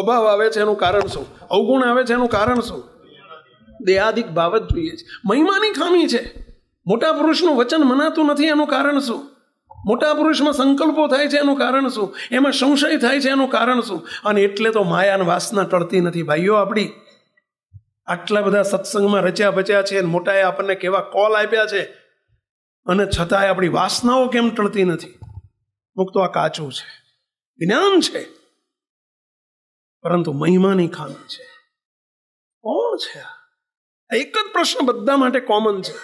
અભાવ આવે છે એનું કારણ શું? અવગુણ આવે છે એનું કારણ શું? દેહાદિક ભાવ જ જોઈએ છે. મહિમાની ખામી છે. મોટા પુરુષનું વચન મનાતું નથી એનું કારણ શું? મોટા પુરુષમાં સંકલ્પો થાય છે એનું કારણ શું? એમાં સંશય થાય છે એનું કારણ શું? અને એટલે તો માયાની વાસના ટળતી નથી. ભાઈઓ, આપણી આટલા બધા સત્સંગમાં રચ્યા બચ્યા છે, મોટાએ આપણને કેવા કોલ આપ્યા છે, અને છતાંય આપણી વાસનાઓ કેમ ટળતી નથી? મુક્તો આ કાચું છે. જ્ઞાન છે, પરંતુ મહિમાની ખામી છે. કોણ છે આ? એક જ પ્રશ્ન બધા માટે કોમન છે.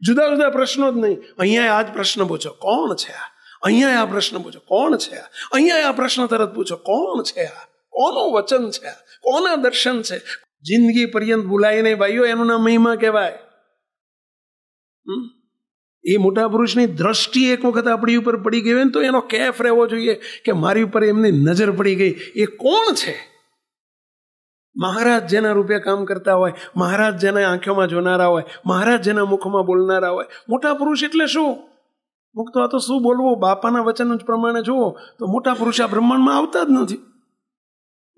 જુદા જુદા પ્રશ્નો જ નહીં. અહીંયા આ જ પ્રશ્ન પૂછો, કોણ છે આ? અહીંયા આ પ્રશ્ન પૂછો, કોણ છે આ? અહીંયા આ પ્રશ્ન તરત પૂછો, કોણ છે આ? કોનું વચન છે આ? કોના દર્શન છે? જિંદગી પર્યંત ભૂલાય નહીં ભાઈઓ, એનું નામ મહિમા કહેવાય. એ મોટા પુરુષની દ્રષ્ટિ એક વખત આપણી ઉપર પડી ગઈ હોય ને તો એનો કેફ રહેવો જોઈએ કે મારી ઉપર એમની નજર પડી ગઈ. એ કોણ છે? મહારાજ જેના રૂપે કામ કરતા હોય, મહારાજ જેના આંખોમાં જોનારા હોય, મહારાજ જેના મુખમાં બોલનારા હોય. મોટા પુરુષ એટલે શું? મુક્તો આ તો શું બોલવું? બાપાના વચન જ પ્રમાણે જુઓ તો મોટા પુરુષ આ બ્રહ્માંડમાં આવતા જ નથી.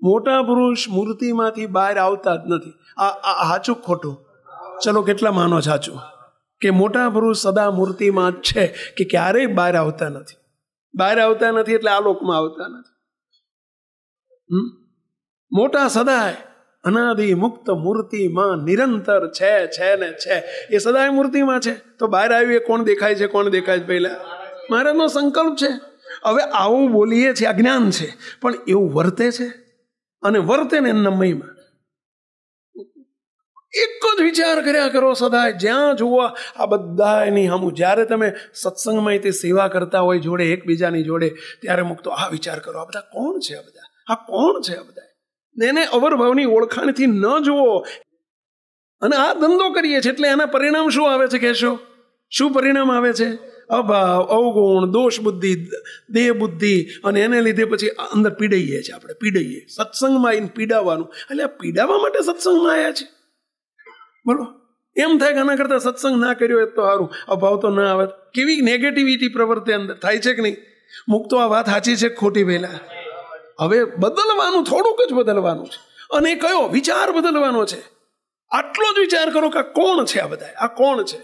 મોટા પુરુષ મૂર્તિમાંથી બહાર આવતા જ નથી. આ સાચું ખોટું? ચલો, કેટલા માનો સાચું કે મોટા પુરુષ સદા મૂર્તિમાં જ છે, કે ક્યારેય બહાર આવતા નથી? બહાર આવતા નથી એટલે આ લોકમાં આવતા નથી. મોટા સદાય અનાદિ મુક્ત મૂર્તિમાં નિરંતર છે ને છે. એ સદાય મૂર્તિમાં છે. તો બહાર આવ્યું એ કોણ દેખાય છે? કોણ દેખાય છે? પહેલા મહારાજનો સંકલ્પ છે. હવે આવું બોલીએ છીએ, અજ્ઞાન છે, પણ એવું વર્તે છે, અને વર્તે ને એમના મહિમા. એક જ વિચાર કર્યા કરો સદાય, જ્યાં જુઓ આ બધા એની સામું. જ્યારે તમે સત્સંગમાં તે સેવા કરતા હોય જોડે, એકબીજાની જોડે, ત્યારે મુક્તો આ વિચાર કરો, આ બધા કોણ છે? આ બધા આ કોણ છે? આ બધા એને અવરભાવની ઓળખાણથી ન જુઓ. અને આ ધંધો કરીએ છીએ એટલે એના પરિણામ શું આવે છે? કહેશો, શું પરિણામ આવે છે? અભાવ, અવગુણ, દોષ બુદ્ધિ, દેહ બુદ્ધિ, અને એને લીધે પછી અંદર પીડાઈએ છીએ. આપણે પીડાઈએ. સત્સંગમાં આવીને પીડાવાનું, એટલે આ પીડાવા માટે સત્સંગમાં આવ્યા છે? બોલો, એમ થાય કે આના કરતા સત્સંગ ના કર્યો એ તો સારું, અભાવ તો ના આવે. કેવી નેગેટિવિટી પ્રવૃત્તિ અંદર થાય છે કે નહીં? મુક્તો આ વાત સાચી છે ખોટી? પહેલા હવે બદલવાનું, થોડુંક જ બદલવાનું છે. અને કયો વિચાર બદલવાનો છે? આટલો જ વિચાર કરો કે આ કોણ છે? આ બધા આ કોણ છે?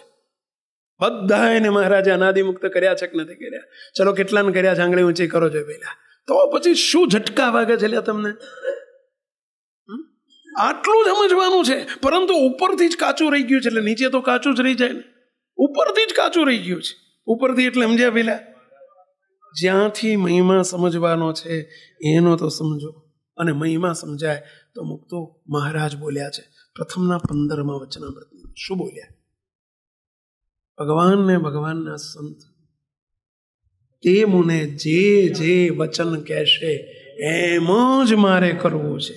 બધા એને મહારાજે અનાદિ મુક્ત કર્યા છે કે નથી કર્યા? ચલો, કેટલાને કર્યા છે? આંગળી ઊંચી કરો છો પહેલા. તો પછી શું ઝટકા વાગે છે તમને? આટલું જ સમજવાનું છે. પરંતુ ઉપરથી જ કાચું રહી ગયું છે, એટલે નીચે તો કાચું જ રહી જાય ને. ઉપરથી જ કાચું રહી ગયું છે. ઉપરથી એટલે સમજ્યા પેલા? જ્યાંથી મહિમા સમજવાનો છે એનો તો સમજો. અને મહિમા સમજાય તો મુક્તો મહારાજ બોલ્યા છે પ્રથમના 15મા વચનામૃત. શું બોલ્યા? ભગવાન ને ભગવાનના સંત તે મુને જે જે વચન કહેશે એમ જ મારે કરવું છે.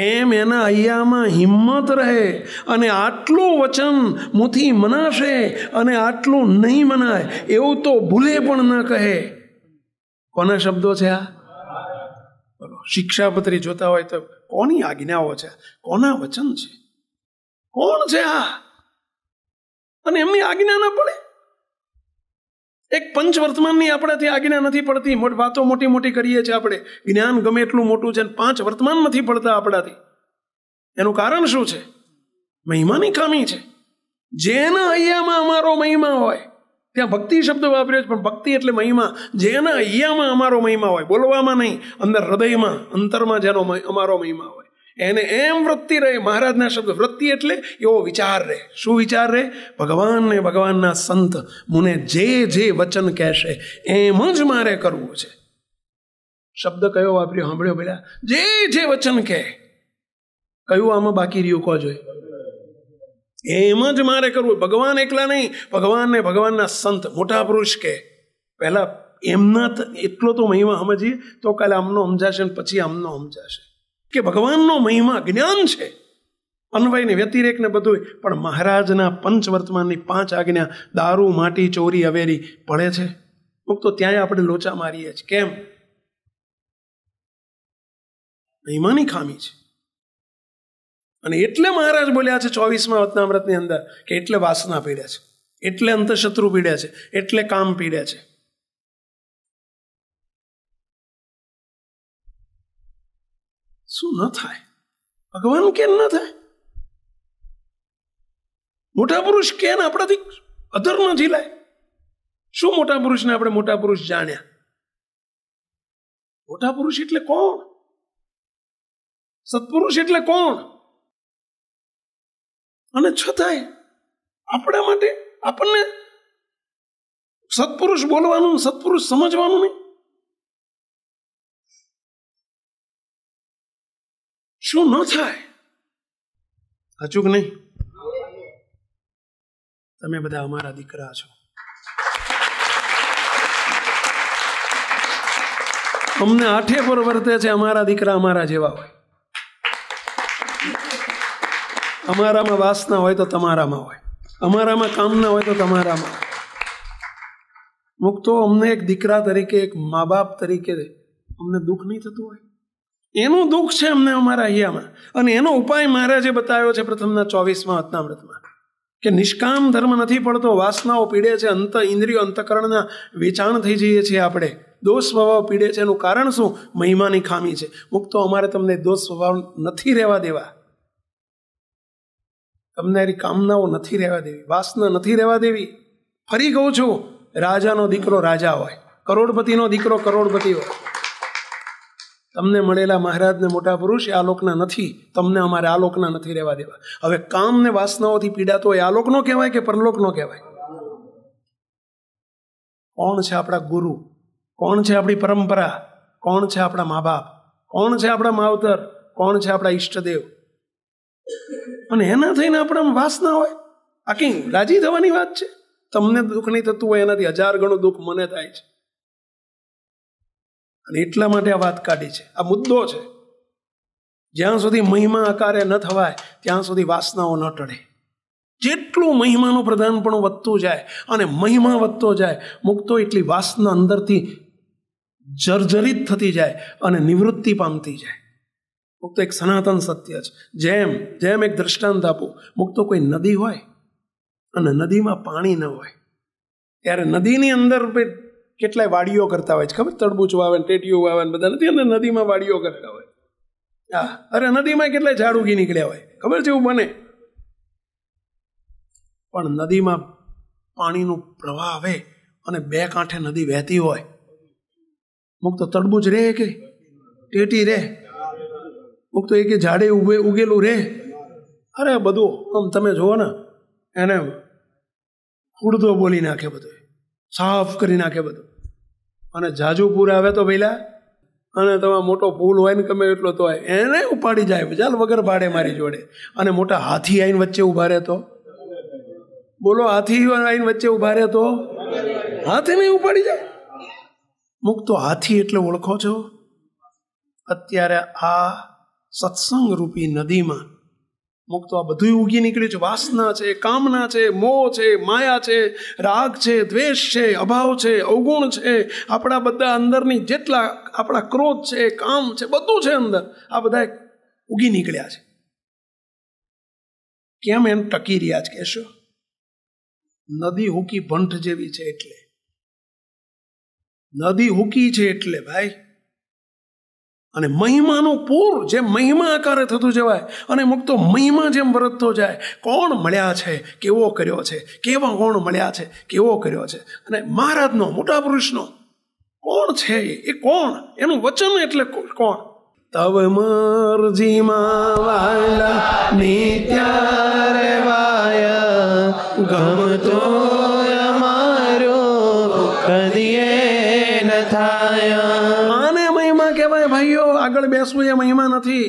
એમ એના અહીંયામાં હિંમત રહે. અને આટલું વચન મુથી મનાશે અને આટલું નહીં મનાય એવું તો ભૂલે પણ ન કહે. કોના શબ્દો છે આ? બોલો, શિક્ષાપત્રી જોતા હોય તો કોની આજ્ઞાઓ છે? કોના વચન છે? કોણ છે આ? અને એમની આજ્ઞા ના પડે. એક પંચવર્તમાનની આપણાથી આજ્ઞા નથી પડતી. વાતો મોટી મોટી કરીએ છીએ આપણે, જ્ઞાન ગમે એટલું મોટું છે, 5 વર્તમાન નથી પડતા આપણાથી. એનું કારણ શું છે? મહિમાની ખામી છે. જેના અહીંયામાં અમારો મહિમા હોય, ત્યાં ભક્તિ શબ્દ વાપર્યો છે, પણ ભક્તિ એટલે મહિમા. જેના અહીંયામાં અમારો મહિમા હોય, બોલવામાં નહીં, અંદર હૃદયમાં અંતરમાં જેનો અમારો મહિમા હોય, એને એમ વૃત્તિ રહે. મહારાજના શબ્દ વૃત્તિ એટલે એવો વિચાર રહે. શું વિચાર રહે? ભગવાન ને ભગવાનના સંત મુને જે જે વચન કહેશે એમ જ મારે કરવું છે. શબ્દ કયો વાપર્યો સાંભળ્યો પેલા? જે જે વચન કહે. કયું આમાં બાકી રહ્યું? કહો જોઈએ. એમ જ મારે કરવું. ભગવાન એકલા નહીં, ભગવાન ને ભગવાનના સંત મોટા પુરુષ કે પહેલા એમના એટલો તો મહિમા સમજીએ તો કાલે આમનો સમજાશે ને પછી આમનો સમજાશે કે ભગવાનનો મહિમા જ્ઞાન છે, અન્વય ને વ્યતિરેક ને બધું. પણ મહારાજના પંચવર્તમાનની 5 આજ્ઞા દારૂ, માટી, ચોરી, અવેરી પડે છે. તો ત્યાંય આપણે લોચા મારીએ છીએ. કેમ? મહિમાની ખામી છે. અને એટલે મહારાજ બોલ્યા છે 24મા વચનામૃતની અંદર કે એટલે વાસના પીડ્યા છે, એટલે અંતઃશત્રુ પીડ્યા છે, એટલે કામ પીડ્યા છે. શું ન થાય? ભગવાન કેમ ન થાય? મોટા પુરુષ કેમ આપણાથી અધર ન ઝીલાય? શું મોટા પુરુષને આપણે મોટા પુરુષ જાણ્યા? મોટા પુરુષ એટલે કોણ? સત્પુરુષ એટલે કોણ? અને છતાંય આપણા માટે આપણને સત્પુરુષ બોલવાનું, સત્પુરુષ સમજવાનું નહીં. શું ન થાય? સાચું કે નહીં? તમે બધા અમારા દીકરા છો. અમને આઠે પર વર્તે છે. અમારા દીકરા અમારા જેવા હોય. અમારામાં વાસના હોય તો તમારામાં હોય, અમારામાં કામના હોય તો તમારામાં હોય. મુક્તો અમને એક દીકરા તરીકે, એક મા બાપ તરીકે અમને દુઃખ નહીં થતું હોય? એનું દુઃખ છે અમને અમારા અહીંયામાં. અને એનો ઉપાય મહારાજે બતાવ્યો છે પ્રથમના 24મા વતનામૃતમાં, કે નિષ્કામ ધર્મ નથી પડતો, વાસનાઓ પીડે છે, ઇન્દ્રિયો અંતકરણના વેચાણ થઈ જઈએ છીએ આપણે, દોષ સ્વભાવ પીડે છે. એનું કારણ શું? મહિમાની ખામી છે. મુક્તો અમારે તમને દોષ સ્વભાવ નથી રહેવા દેવા, તમને એની કામનાઓ નથી રહેવા દેવી, વાસના નથી રહેવા દેવી. ફરી કહું છું, રાજાનો દીકરો રાજા હોય, કરોડપતિનો દીકરો કરોડપતિ હોય. તમને મળેલા મહારાજને મોટા પુરુષ એ આલોકના નથી, તમને અમારે આલોકના નથી રહેવા દેવા. હવે કામ ને વાસનાઓથી પીડાતો હોય, આલોકનો કહેવાય કે પરલોકનો કહેવાય? કોણ છે આપણા ગુરુ? કોણ છે આપણી પરંપરા? કોણ છે આપણા મા બાપ? કોણ છે આપણા માવતર? કોણ છે આપણા ઈષ્ટદેવ? અને એના થઈને આપણા વાસના હોય. આ કઈ રાજી થવાની વાત છે? તમને દુઃખ નહીં થતું હોય એનાથી 1000 ગણું દુઃખ મને થાય છે. અને એટલા માટે આ વાત કાઢી છે. આ મુદ્દો છે. જ્યાં સુધી મહિમા આકારે ન થવાય ત્યાં સુધી વાસનાઓ ન ટળે. જેટલું મહિમાનું પ્રધાનપણું વધતું જાય અને મહિમા વધતો જાય, મુક્તો એટલી વાસના અંદરથી જર્જરિત થતી જાય અને નિવૃત્તિ પામતી જાય. મુક્તો એક સનાતન સત્ય છે. જેમ એક દ્રષ્ટાંત આપું, મુક્તો કોઈ નદી હોય અને નદીમાં પાણી ન હોય, ત્યારે નદીની અંદર કેટલાય વાડીઓ કરતા હોય છે, ખબર? તરબૂચ વાવે, ટેટીઓ વાવે, બધા નથી અંદર નદીમાં વાડીઓ કરતા હોય. હા, અરે નદીમાં કેટલાય ઝાડ ઉગી નીકળ્યા હોય, ખબર છે? એવું બને. પણ નદીમાં પાણીનું પ્રવાહ આવે અને 2 કાંઠે નદી વહેતી હોય, મુક્તો તરબૂચ રે કે ટેટી રે? મુક્તો એ કે ઝાડે ઉગેલું રે? અરે બધું આમ તમે જુઓ ને, એને ખુડદો બોલી નાખે, બધું સાફ કરી નાખે બધું. અને જાજુ પૂર આવે તો પહેલા, અને તમારો મોટો પુલ હોય ને ગમે એટલો તો હોય, એને ઉપાડી જાય ચાલ વગર ભાડે મારી જોડે. અને મોટા હાથી આવીને વચ્ચે ઉભા રહે તો બોલો, હાથી આવીને વચ્ચે ઉભા રહે તો હાથી નહીં ઉપાડી જાય? મુક્તો હાથી એટલે ઓળખો છો? અત્યારે આ સત્સંગ રૂપી નદીમાં મુક્તો આ બધું ઉગી નીકળ્યું છે. વાસના છે, કામના છે, મોહ છે, માયા છે, રાગ છે, દ્વેષ છે, અભાવ છે, અવગુણ છે, આપણા બધા અંદરની જેટલા આપણા ક્રોધ છે, કામ છે, બધું છે અંદર. આ બધા ઉગી નીકળ્યા છે. કેમ એમ ટકી રહ્યા છે કહેશો? નદી હુકી ભંઠ જેવી છે એટલે. નદી હુકી છે એટલે ભાઈ. અને મહિમાનું પૂર જેમ મહિમા આકારે થતું જવાય અને મુક્તો મહિમા જેમ વર્તતો જાય. કોણ મળ્યા છે, કેવો કર્યો છે, કેવા કોણ મળ્યા છે, કેવો કર્યો છે. અને મહારાજનો, મોટા પુરુષનો કોણ છે એ? કોણ? એનું વચન એટલે કોણ? તવ મરજીમાં વાલા નિત્યારે વાયા ગમતો અમારો કદીએ ન થાયા. આને મહિમા કહેવાય ભાઈઓ. આગળ બેસવું એ મહિમા નથી.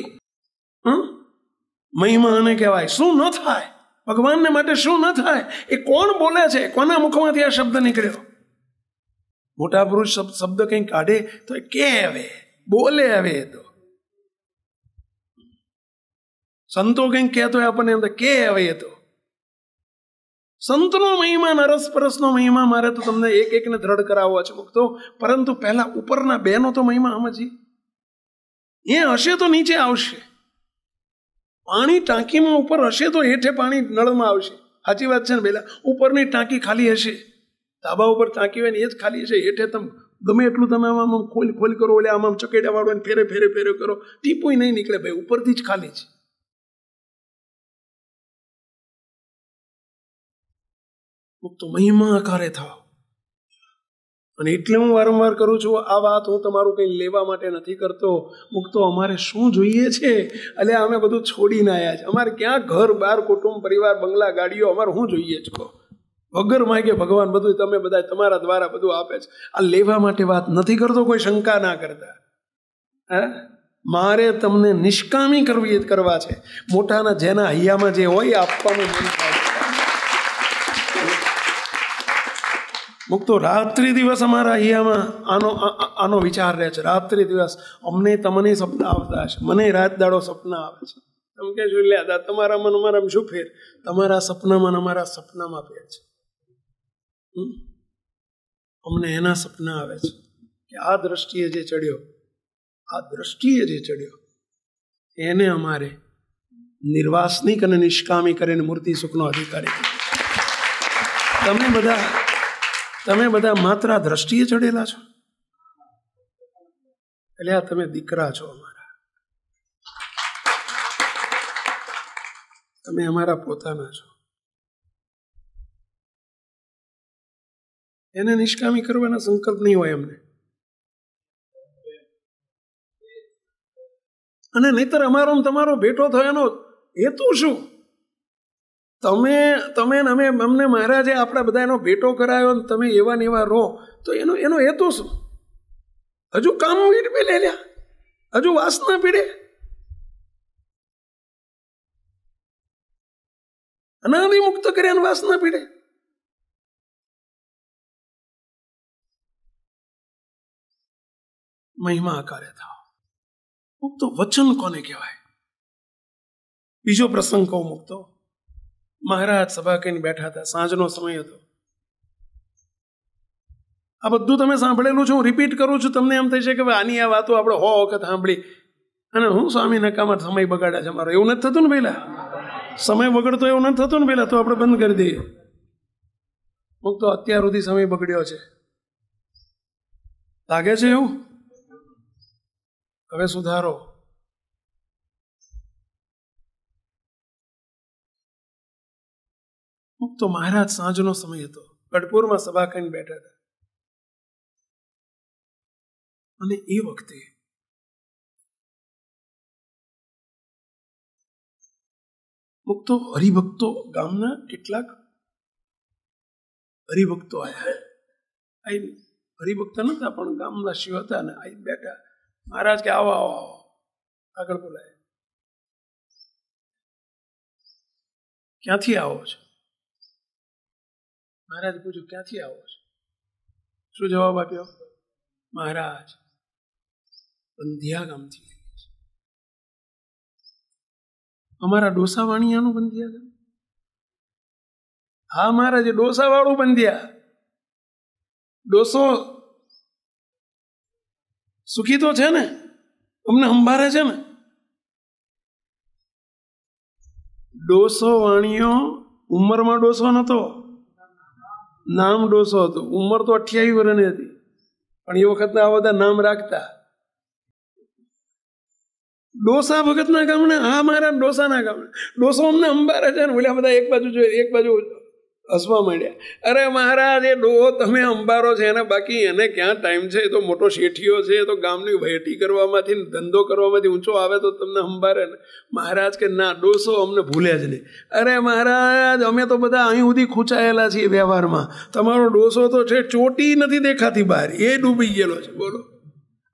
મહિમા આને કહેવાય. શું ન થાય ભગવાનને માટે? શું ન થાય? એ કોણ બોલે છે? કોના મુખમાંથી આ શબ્દ નીકળ્યો? મોટા પુરુષ શબ્દ કંઈ કાઢે તો એ કે હવે બોલે. હવે તો સંતો કંઈક કહેતો આપણને એમ કે હવે એ તો સંતનો મહિમા, નરસપરસનો મહિમા મારે તો તમને એક એકને દ્રઢ કરાવવો છે મુક્તો. પરંતુ પહેલા ઉપરના બેનો તો મહિમા સમજી. એ હશે તો નીચે આવશે. પાણી ટાંકીમાં ઉપર હશે તો હેઠે પાણી નળમાં આવશે. સાચી વાત છે ને? પહેલા ઉપરની ટાંકી ખાલી હશે, ધાબા ઉપર ટાંકી હોય ને એ જ ખાલી હશે, હેઠે તમે ગમે એટલું તમે આમ ખોલ કરો, એટલે આમ ચકેડા વાળો ફેરે ફેરે ફેરે કરો, ટીપુય નહીં નીકળે ભાઈ, ઉપરથી જ ખાલી છે. મુક્તો મહિમા આકારે થાવ. અને એટલે હું વારંવાર કરું છું આ વાત, હું તમારું કંઈ લેવા માટે નથી કરતો. મુક્તો અમારે શું જોઈએ છે? એટલે અમે બધું છોડીને આવ્યા છે. અમારે ક્યાં ઘર બાર કુટુંબ પરિવાર બંગલા ગાડીઓ, અમારે શું જોઈએ છે? વગર માગે ભગવાન બધું તમે બધા તમારા દ્વારા બધું આપે છે. આ લેવા માટે વાત નથી કરતો, કોઈ શંકા ના કરતા. મારે તમને નિષ્કામી કરવા છે. મોટાના જેના હૈયામાં જે હોય આપવાનું મન થાય. મુક્તો રાત્રિ દિવસ અમારા અહીંયામાં આનો વિચાર રહે છે. રાત્રિ દિવસ અમને તમને સપના આવતા હશે, મને રાત દાડો સપના આવે છે. તમે કે શું લે તમારામાં અમારામાં શું ફેર? તમારા સપનામાં અમારા સપનામાં ફેર છે. અમને એના સપના આવે છે કે આ દ્રષ્ટિએ જે ચડ્યો એને અમારે નિર્વાસનિક અને નિષ્કામી કરીને મૂર્તિ સુખનો અધિકારી. તમે બધા માત્ર આ દ્રષ્ટિએ ચડેલા છો. એટલે આ તમે દીકરા છો અમારા, તમે અમારા પોતાના છો. એને નિષ્કામી કરવાના સંકલ્પ નહીં હોય અમને. અને નહીતર અમારો તમારો ભેટો થયો એનો હેતુ શું? તમે અમે અમને મહારાજે આપણા બધા એનો ભેટો કરાયો, તમે એવા ને એવા રહો, તો એનો હેતુ શું? હજુ કામ લઈ લ્યા, હજુ વાસના પીડે. અનાદિ મુક્ત કર્યા વાસના પીડે. મહિમા આકારે થાવ. મુક્તો વચન કોને કહેવાય? બીજો પ્રસંગ કહું. મુક્તો મહારાજ સભા કહીને બેઠા હતા, સાંજનો સમય હતો. આ બધું તમે સાંભળેલું છે, હું રિપીટ કરું છું. તમને એમ થઈ છે કે આની આ વાતો આપણે 100 વખત સાંભળી અને હું સ્વામી નકામાં સમય બગાડ્યા છે મારો. એવું નથી થતું ને પહેલા? સમય બગડતો એવું નથી થતું ને પહેલા? તો આપણે બંધ કરી દઈએ. મુક્તો અત્યાર સુધી સમય બગડ્યો છે, લાગે છે એવું? હવે સુધારો. મુક્તો મહારાજ સાંજનો સમય હતો, ગઢપુરમાં સભા કરીને બેઠા હતા. અને એ વખતે મુક્તો હરિભક્તો, ગામના કેટલાક હરિભક્તો આવ્યા. હરિભક્ત નતા પણ ગામના શિવ હતા ને આઈ બેઠા. મહારાજ કે આવો આવો આવો, આગળ બોલાય. ક્યાંથી આવો છો? મહારાજ પૂછ્યું ક્યાંથી આવો છો? શું જવાબ આપ્યો? મહારાજ બંધિયા ગામથી આવીએ છીએ. અમારા ડોસા વાણિયાનું બંધિયા ગામ? હા મહારાજ, ડોસા વાળું બંધિયા. ડોસો સુખી તો છે ને, અમને સંભાળે છે ને. ડોસો વાણિયો ઉંમરમાં ડોસો નતો, નામ ડોસો હતો. ઉંમર તો 28 વર્ષની હતી, પણ એ વખતના આ બધા નામ રાખતા. ડોસા ભગતના ગામના, હા મારા ડોસાના ગામના. ડોસો અમને અંબારે છે ને. ઓલા બધા એક બાજુ જોઈએ, એક બાજુ હસવા માંડ્યા. અરે મહારાજ, એ ડોહો તમે અંબારો છે એને, બાકી એને ક્યાં ટાઈમ છે? એ તો મોટો શેઠિયો છે, એ તો ગામની વહેટી કરવામાંથી ધંધો કરવામાંથી ઊંચો આવે તો તમને અંબારે ને. મહારાજ કે ના, ડોસો અમને ભૂલે જ નહીં. અરે મહારાજ, અમે તો બધા અહીં સુધી ખૂંચાયેલા છીએ વ્યવહારમાં. તમારો ડોસો તો છે, ચોટી નથી દેખાતી બહાર, એ ડૂબી ગયેલો છે. બોલો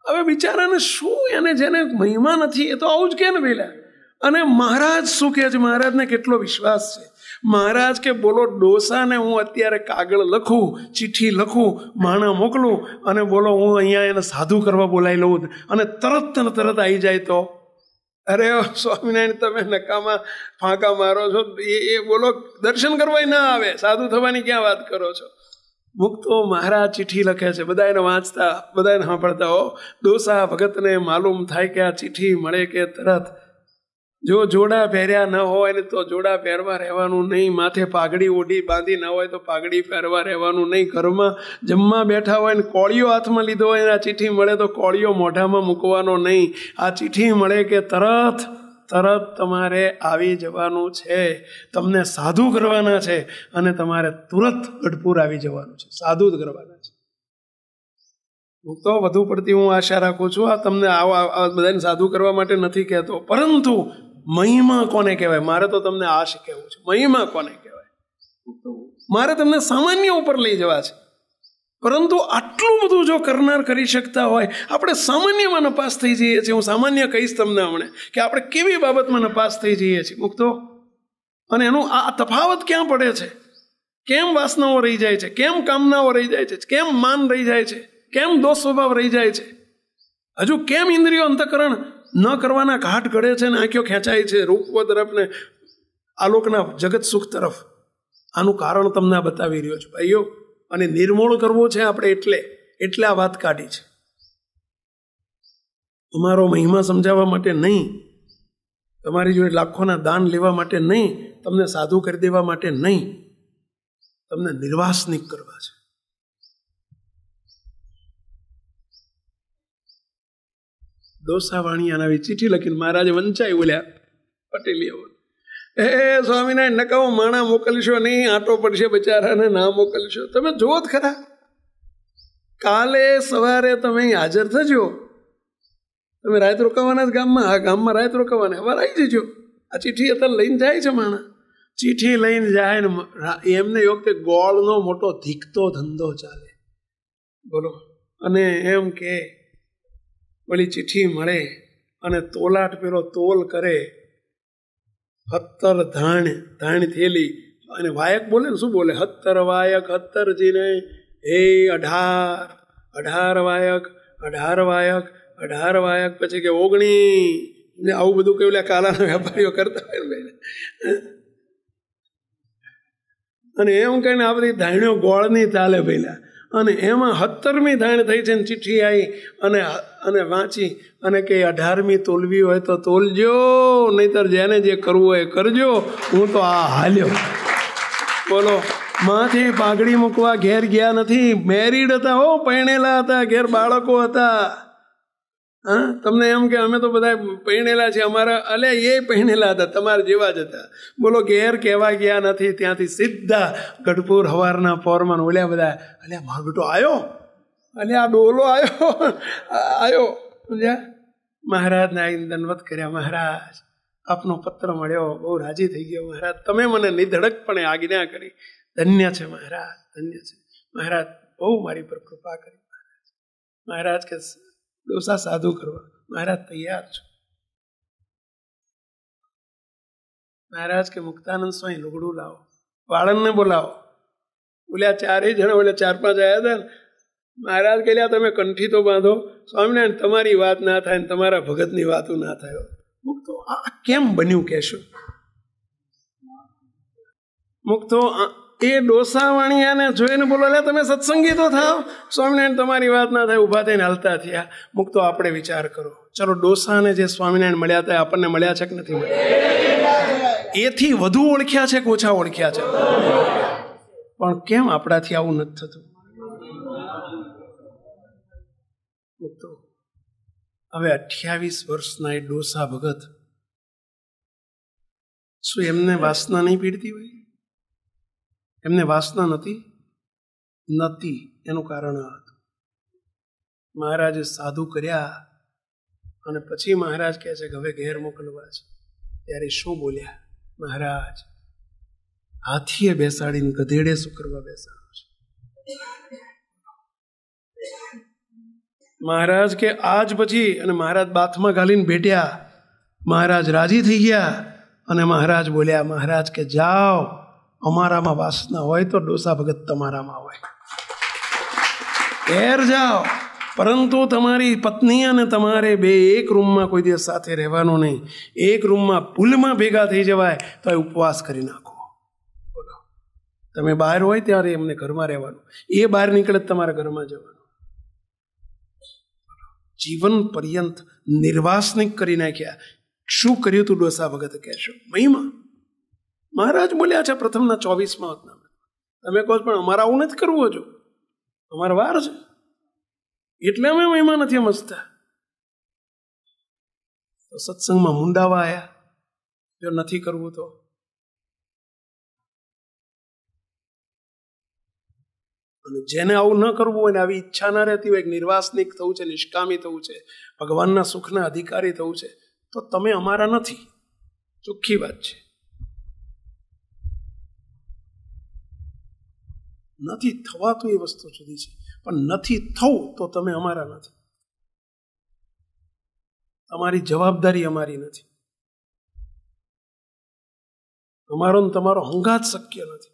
હવે બિચારાને શું? એને જેને મહિમા નથી એ તો આવું જ કે ને પેલા. અને મહારાજ શું કહે છે? મહારાજને કેટલો વિશ્વાસ છે. મહારાજ કે બોલો ડોસાને હું અત્યારે કાગળ લખું, ચિઠ્ઠી લખું, માણા મોકલું અને બોલો હું અહીંયા એને સાધુ કરવા બોલાવી લઉં અને તરત ને તરત આવી જાય તો? અરે સ્વામિનારાયણ, તમે નકામાં ફાંકા મારો છો. એ બોલો દર્શન કરવા ના આવે, સાધુ થવાની ક્યાં વાત કરો છો? મુક્તો મહારાજ ચિઠ્ઠી લખે છે, બધા એને વાંચતા, બધા એને સાંભળતા. હો ડોસા ભગતને માલુમ થાય કે આ ચિઠ્ઠી મળે કે તરત જો જોડા પહેર્યા ન હોય ને તો જોડા પહેરવા રહેવાનું નહીં, માથે પાઘડી ઓઢી બાંધી ન હોય તો પાઘડી પહેરવા રહેવાનું નહીં, ઘરમાં જમવા બેઠા હોય ને કોળિયો હાથમાં લીધો હોય ને આ ચિઠ્ઠી મળે તો કોળિયો મોઢામાં મૂકવાનો નહીં. આ ચિઠ્ઠી મળે કે તરત તમારે આવી જવાનું છે, તમને સાધુ કરવાના છે અને તમારે તુરંત ગઢપુર આવી જવાનું છે, સાધુ જ કરવાના છે. હું તો વધુ પડતી હું આશા રાખું છું, આ તમને આવા બધાને સાધુ કરવા માટે નથી કહેતો, પરંતુ મહિમા કોને કહેવાય મારે તો તમને આ કહેવું છે. મહિમા કોને કહેવાય મારે તમને સામાન્ય ઉપર લઈ જવા છે, પરંતુ આટલું બધું જો કરનાર કરી શકતા હોય, આપણે સામાન્યમાં નપાસ થઈ જઈએ છીએ. હું સામાન્ય કહીશ તમને હમણાં કે આપણે કેવી બાબતમાં નપાસ થઈ જઈએ છીએ મુક્તો, અને એનું આ તફાવત ક્યાં પડે છે? કેમ વાસનાઓ રહી જાય છે, કેમ કામનાઓ રહી જાય છે, કેમ માન રહી જાય છે, કેમ દોષ સ્વભાવ રહી જાય છે, હજુ કેમ ઇન્દ્રિયો અંતઃકરણ ન કરવાના ઘાટ ઘડે છે ને આંખો ખેંચાય છે રૂપ તરફ ને આલોકના જગત સુખ તરફ? આનું કારણ તમને બતાવી રહ્યો છું ભાઈઓ. અને નિર્મૂળ કરવું છે આપણે, એટલે આ વાત કાઢી છે. તમારો મહિમા સમજાવવા માટે નહીં, તમારી જોડે લાખોના દાન લેવા માટે નહીં, તમને સાધુ કરી દેવા માટે નહીં, તમને નિર્વાસનિક કરવા છે. ડોસાવાણી આના ચિઠ્ઠી લખીને મહારાજે વંચાઈ બોલ્યા પટેલિયા, સ્વામિનારાયણ નકામો માણા મોકલશો નહીં, આંટો પડશે બચારાને, ના મોકલશો. તમે જુઓ જ ખરા, કાલે સવારે તમે હાજર થજો. તમે રાત રોકાવાના જ ગામમાં? હા, ગામમાં રાત રોકાવાના, હવે આવી જજો. આ ચિઠ્ઠી અત્યારે લઈને જાય છે માણા, ચિઠ્ઠી લઈને જાય ને એમને એ વખતે ગોળનો મોટો ધીકતો ધંધો ચાલે, બોલો. અને એમ કે વળી ચિઠ્ઠી મળે અને તોલાટ પેલો તોલ કરે, 17 ધાણ થેલી, અને વાયક બોલે ને શું બોલે? 17 વાયક 17 જીને હે 18 વાયક 18 વાયક 18 વાયક, પછી કે 19, આવું બધું કેવું કાલાના વેપારીઓ કરતા હોય. અને એમ કહીને આ બધી ધાણીઓ ગોળની ચાલે પહેલા, અને એમાં 17મી ધાણ થઈ છે ને ચિઠ્ઠી આવી અને વાંચી અને કે 18મી તોલવી હોય તો તોલજો, નહીતર જેને જે કરવું હોય કરજો, હું તો આ હાલ્યો. બોલો, માથે પાઘડી મૂકવા ઘેર ગયા નથી, મેરીડ હતા હો, પરણેલા હતા, ઘેર બાળકો હતા. હા, તમને એમ કે અમે તો બધા પરણેલા છે, અમારા એ પરણેલા હતા, તમારા જેવા જ હતા. બોલો, ઘેર કહેવા ગયા નથી, ત્યાંથી સીધા ગઢપુર હવારના પોરમાં ઓલ્યા બધા, મારો બેટો આવ્યો, આ ડોલો આવ્યો. મહારાજને આવીને દંડવત કર્યા, મહારાજ આપનો પત્ર મળ્યો, બહુ રાજી થઈ ગયો મહારાજ, તમે મને નિધડકપણે આજ્ઞા કરી, ધન્ય છે મહારાજ, ધન્ય છે મહારાજ, બહુ મારી પર કૃપા કરી. મહારાજ કે ડોસા સાધુ કરવા? મહારાજ તૈયાર છું. મહારાજ કે મુક્તાનંદ સ્વામી લુગડું લાવો, વાળંદને બોલાવો. બોલ્યા 4 જણા, બોલ્યા 4-5 આવ્યા હતા ને. મહારાજ કહ્યા તમે કંઠી તો બાંધો, સ્વામિનારાયણ તમારી વાત ના થાય ને તમારા ભગતની વાતો ના થાય. મુક્તો આ કેમ બન્યું કહેશો? મુક્તો એ ડોસાવાણીયાને જોઈને બોલો, તમે સત્સંગી તો થાવ, સ્વામિનારાયણ તમારી વાત ના થાય, ઊભા થઈને હાલતા થયા. મુક્તો આપણે વિચાર કરો, ચલો ડોસાને જે સ્વામિનારાયણ મળ્યા હતા આપણને મળ્યા છે કે નથી મળ્યા? એથી વધુ ઓળખ્યા છે કે ઓછા ઓળખ્યા છે? પણ કેમ આપણાથી આવું નથી થતું? મુક્તો હવે 28 વર્ષના એ ડોસા ભગત, શું એમને વાસના નહીં પીડતી હોય? એમને વાસના નથી? એનું કારણ આ હતું, મહારાજે સાધુ કર્યા અને પછી મહારાજ કહે છે કે હવે ઘેર મોકલવા છે. ત્યારે શું બોલ્યા મહારાજ? હાથીએ બેસાડીને ગધેડે શું કરવા બેસાડો છે? મહારાજ કે આજ પછી, અને મહારાજ બાથમાં ઘાલીને બેઠ્યા. મહારાજ રાજી થઈ ગયા અને મહારાજ બોલ્યા, મહારાજ કે જાઓ, અમારામાં વાસના હોય તો ડોસા ભગત તમારામાં હોય, ઘેર જાઓ. પરંતુ તમારી પત્ની અને તમારે બે એક રૂમમાં કોઈ દિવસ સાથે રહેવાનું નહીં. એક રૂમમાં ભૂલમાં ભેગા થઈ જવાય તો એ ઉપવાસ કરી નાખો. બોલો, તમે બહાર હોય ત્યારે એમને ઘરમાં રહેવાનું, એ બહાર નીકળે તમારા ઘરમાં જવાનું. જીવન પર્યંત નિર્વાસનિક કરી નાખ્યા. શું કર્યું તું ડોસા ભગત કહેશો? મહિમા. મહારાજ બોલ્યા છે પ્રથમના 24માં અધ્યાયમાં. તમે કહો પણ અમારે આવું નથી કરવું, હજુ અમારે વાર છે, એટલે અમે મહિમા નથી સમજતા. તો સત્સંગમાં મુંડાવા આવ્યા, જો નથી કરવું તો. અને જેને આવું ન કરવું હોય ને આવી ઈચ્છા ના રહેતી હોય, નિર્વાસનિક થવું છે, નિષ્કામી થવું છે, ભગવાનના સુખના અધિકારી થવું છે, તો તમે અમારા નથી. ચોખ્ખી વાત છે, નથી થવાતું એ વસ્તુ જુદી છે, પણ નથી થવું તો તમે અમારા નથી. તમારી જવાબદારી અમારી નથી. અમારો ને તમારો હંગાત શક્ય નથી.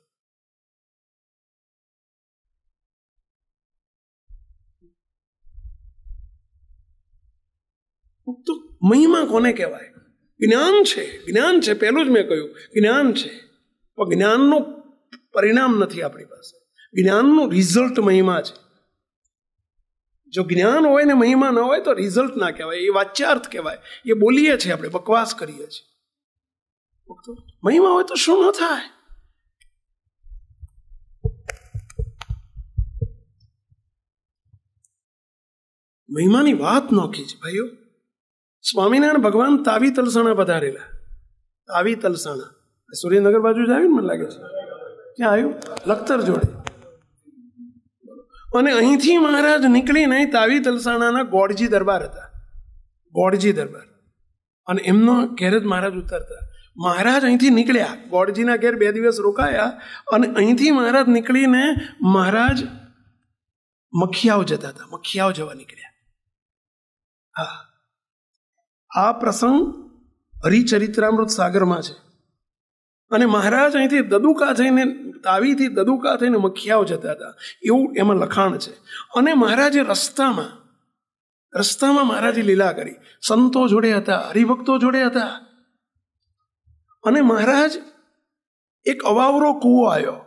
તો મહિમા કોને કહેવાય? જ્ઞાન છે, જ્ઞાન છે. પહેલું જ મેં કહ્યું જ્ઞાન છે, પણ જ્ઞાનનું પરિણામ નથી આપણી પાસે. જ્ઞાનનું રિઝલ્ટ મહિમા છે. જો જ્ઞાન હોય ને મહિમા ન હોય તો રિઝલ્ટ ના કહેવાય, એ વાચ્યાર્થ કહેવાય. એ બોલીએ છીએ આપણે, બકવાસ કરીએ છીએ. મહિમા હોય તો શું ન થાય? મહિમાની વાત નોખી છે ભાઈઓ. સ્વામિનારાયણ ભગવાન તાવી તલસાણા પધારેલા. તાવી તલસાણા સુરેન્દ્રનગર બાજુ જ આવ્યું ને, મને લાગે છે. ક્યાં આવ્યું? લખતર જોડે. અને અહીંથી મહારાજ નીકળીને તાવી તલસાણાના ગોળજી દરબાર હતા. ગોળજી દરબાર. અને એમનો ઘેર જ મહારાજ ઉતરતા. મહારાજ અહીંથી નીકળ્યા, ગોળજીના ઘેર 2 દિવસ રોકાયા, અને અહીંથી મહારાજ નીકળીને મહારાજ મખિયાવ જતા હતા. મખિયાવ જવા નીકળ્યા. હા, આ પ્રસંગ હરિચરિત્રામૃત સાગરમાં છે. અને મહારાજ અહીંથી દદુકા થઈને, તાવીથી દદુકા થઈને મખિયાવ જતા હતા, એવું એમાં લખાણ છે. અને મહારાજે રસ્તામાં મહારાજે લીલા કરી. સંતો જોડે હતા, હરિભક્તો જોડે હતા. અને મહારાજ એક અવાવરો કૂવો આવ્યો.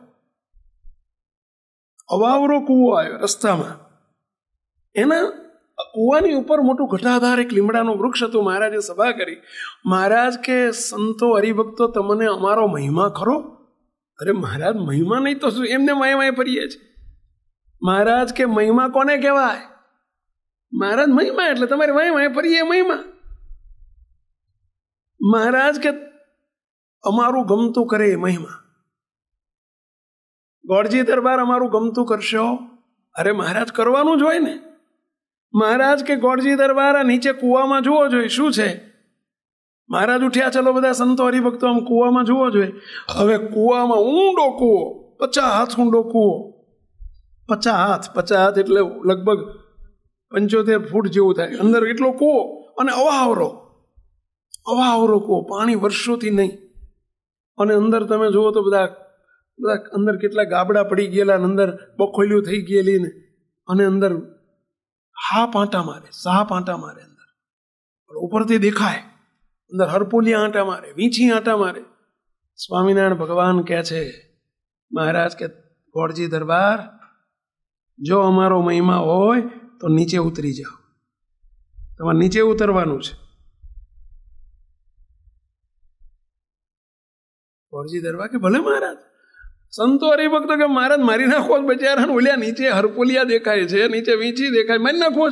અવાવરો કૂવો આવ્યો રસ્તામાં. એના કૂવાની ઉપર મોટું ઘટાધાર એક લીમડાનું વૃક્ષ હતું. મહારાજે સભા કરી. મહારાજ કે સંતો હરિભક્તો તમને અમારો મહિમા ખરો? અરે મહારાજ, મહિમા નહીં તો શું, એમને માય ફરીએ છે. મહારાજ કે મહિમા કોને કહેવાય? મહારાજ મહિમા એટલે તમારે માય ફરીએ મહિમા. મહારાજ કે અમારું ગમતું કરે એ મહિમા. ગોળજી દરબાર અમારું ગમતું કરશો? અરે મહારાજ, કરવાનું જ હોય ને. મહારાજ કે ગોળજી દરબાર નીચે કૂવામાં જુઓ જોઈએ શું છે. મહારાજ ઉઠ્યા, ચલો બધા સંતો હરિભક્તો આમ કૂવામાં જુઓ જોઈએ. હવે કૂવામાં ઊંડો કૂવો, 50 હાથ ઊંડો કૂવો. 50 હાથ એટલે લગભગ 75 ફૂટ જેવું થાય અંદર એટલો કૂવો. અને અવાવરો કૂવો, પાણી વર્ષોથી નહીં. અને અંદર તમે જુઓ તો બધા અંદર કેટલા ગાબડા પડી ગયેલા, અંદર બખોલિયું થઈ ગયેલી ને, અને અંદર સાહ પાંટા મારે અંદર. ઉપરથી દેખાય અંદર હરપોલિયા આંટા મારે, વીંછી આંટા મારે. સ્વામિનારાયણ ભગવાન કહે છે, મહારાજ કે ગોળજી દરબાર, જો અમારો મહિમા હોય તો નીચે ઉતરી જાઓ. તમારે નીચે ઉતરવાનું છે. ગોળજી દરબાર કે ભલે મહારાજ. સંતો હરિભક્તો કે મહારાજ મારી નાખો બચારા, ઓલ્યા નીચે હરપોલિયા દેખાય છે, નીચે વીંછી દેખાય, મારી નાખો.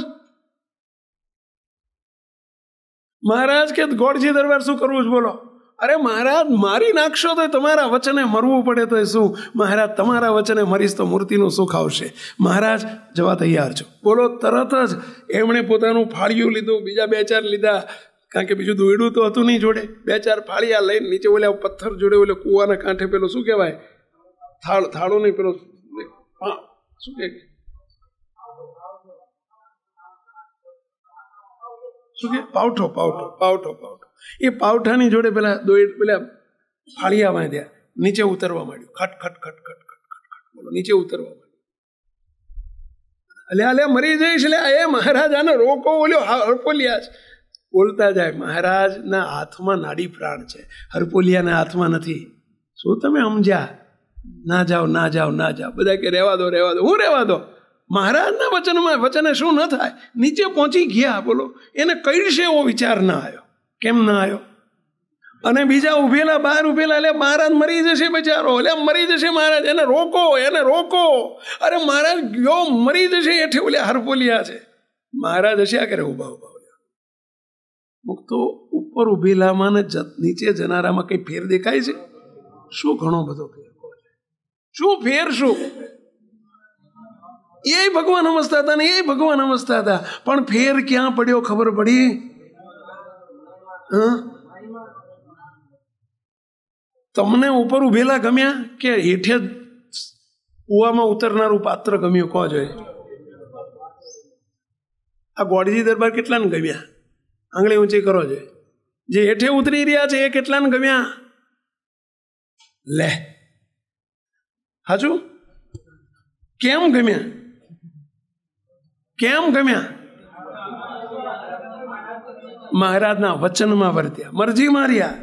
મહારાજ કે ગોળજી દરબાર શું કરવું છે બોલો? અરે મહારાજ, મારી નાખશો તો તમારા વચને મરવું પડે તો શું? મહારાજ, તમારા વચને મરીશ તો મૂર્તિનું સુખ આવશે. મહારાજ જવા તૈયાર છો? બોલો. તરત જ એમણે પોતાનું ફાળિયું લીધું, બીજા 2-4 લીધા, કારણ કે બીજું દોયડું તો હતું નહીં જોડે. 2-4 ફાળિયા લઈને નીચે ઓલા પથ્થર જોડે, ઓલે કૂવાના કાંઠે પેલો શું કહેવાય, થાળો નહીં, પેલો શું કે પાવઠો. એ પાવઠાની જોડે પેલા ફાળિયા બાંધ્યા, નીચે ઉતરવા માંડ્યું. ખટ. બોલો, નીચે ઉતરવા માંડ્યું. અલ્યા મરી જઈશ, એ મહારાજ આને રોકો, ઓલ્યો હરપોલિયા છે. બોલતા જાય. મહારાજના હાથમાં નાડી પ્રાણ છે, હરપોલિયાના હાથમાં નથી. શું તમે સમજ્યા? ના જાઓ. બધા કે રહેવા દો. હું રહેવા દો? મહારાજના વચને શું ન થાય? નીચે પહોંચી ગયા. બોલો, એને કઈ છે એવો વિચાર ના આવ્યો. કેમ ના આવ્યો? અને બીજા ઉભેલા બહાર ઉભેલા, એટલે મહારાજ મરી જશે બચારો, એટલે મરી જશે મહારાજ, એને રોકો, એને રોકો. અરે મહારાજ ગયો, મરી જશે. એઠે ઓલે હરપોલિયા છે, મહારાજ હશે કરે ઉભા ઉભા. તો ઉપર ઉભેલામાં ને નીચે જનારામાં કઈ ફેર દેખાય છે? શું ઘણો બધો ફેર. શું ફેર? શું એ ભગવાન સમજતા હતા ને એ ભગવાન સમજતા હતા, પણ ફેર ક્યાં પડ્યો ખબર પડી? તમને ઉપર ઉભેલા ગમ્યા કે હેઠે કુવામાં ઉતરનારું પાત્ર ગમ્યું? કહો જોઈએ. આ ગોળજી દરબાર કેટલાને ગમ્યા? આંગળી ઊંચી કરો જોઈએ. જે હેઠે ઉતરી રહ્યા છે એ કેટલાને ગમ્યા? લે હાજુ કેમ ગમ્યા? કેમ ગમ્યા? મહારાજના વચનમાં વર્ત્યા, મરજી માર્યા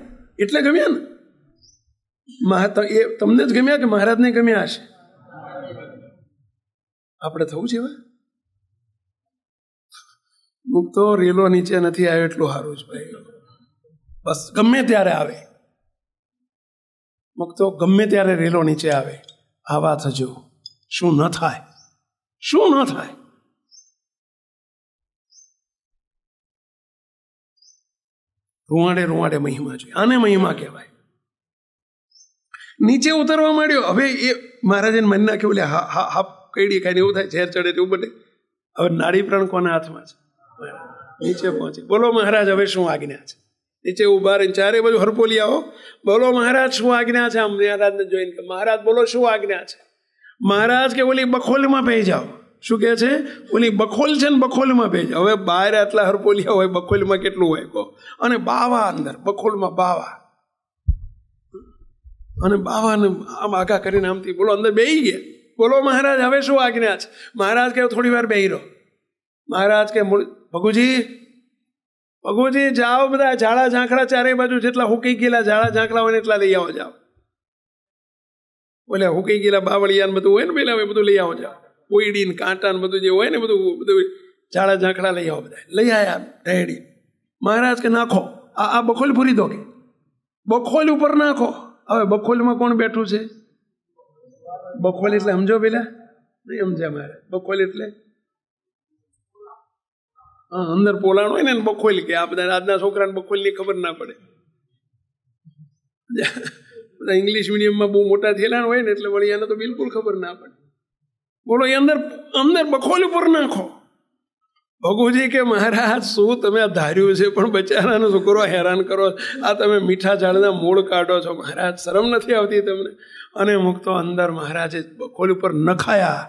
એટલે ગમ્યા ને. એ તમને જ ગમ્યા કે મહારાજને ગમ્યા હશે? આપણે થવું છે મુક્તો રેલો નીચે નથી આવ્યો એટલું સારું છે ભાઈ. બસ ગમે ત્યારે આવે મુક્તો, ગમે ત્યારે રેલો નીચે આવે. આવા થજો. શું ન થાય? શું ન થાય? રૂવાડે રૂવાડે મહિમા જોઈએ. આને મહિમા કહેવાય. નીચે ઉતરવા માંડ્યો. હવે એ મહારાજને મન નાખ્યું, એટલે હાફ કઈડી ખાઈને એવું થાય, ઝેર ચડે એવું બને. હવે નાડી પ્રાણ કોના હાથમાં છે? નીચે પહોંચે. બોલો મહારાજ હવે શું આજ્ઞા છે? નીચે ઉભા રહીને ચારે બાજુ હરપોલિયાઓ, બોલો મહારાજ શું આજ્ઞા છે? આમ મહારાજને જોઈને કે મહારાજ બોલો શું આજ્ઞા છે? મહારાજ કે ઓલી બખોલમાં પહી જાઓ. શું કે છે? ઓલી બખોલ છે ને બખોલમાં પહી જાઓ. હવે બહાર આટલા હરપોલિયા હોય, બખોલમાં કેટલું હોય કહો? અને બાવા અંદર બખોલમાં બાવા, અને બાવાને આમ આગા કરીને આમથી બોલો અંદર બેહી ગયા. બોલો મહારાજ હવે શું આજ્ઞા છે? મહારાજ કે થોડી વાર બેહી રહો. મહારાજ કે ભગુજી જાઓ, બધા ઝાડા ઝાંખડા ચારે બાજુ જેટલા હુકી ગયેલા ઝાડા ઝાંખડા હોય ને એટલા લઈ આવો જાઓ. બોલે હુકી ગયેલા બાવળિયા બધું હોય ને પેલા બધું લઈ આવો જાઓ. કોઈડી ને કાંટા ને બધું જે હોય ને બધું ઝાડા ઝાંખડા લઈ આવો. બધા લઈ આવ્યા રેડી. મહારાજ કે નાખો, આ બખોલ પૂરી દો, કે બખોલ ઉપર નાખો. હવે બખોલમાં કોણ બેઠું છે? બખોલ એટલે સમજો પેલા? નહીં સમજ્યા મહારાજ. બખોલ એટલે અંદર પોલાણ હોય ને બખોલ કે. આ બધા આજના છોકરાને બખોલની ખબર ના પડે. બધા ઇંગ્લિશ મીડિયમમાં બહુ મોટા થયેલા હોય ને એટલે વળી આને તો બિલકુલ ખબર ના પડે. બોલો એ અંદર બખોલ ઉપર નાખો. ભગુજી કે મહારાજ શું તમે આ ધાર્યું છે, પણ બચારાનો છોકરો હેરાન કરો. આ તમે મીઠા ઝાડના મૂળ કાઢો છો. મહારાજ શરમ નથી આવતી તમને? અને મુક્તો અંદર મહારાજે બખોલ ઉપર નખાયા,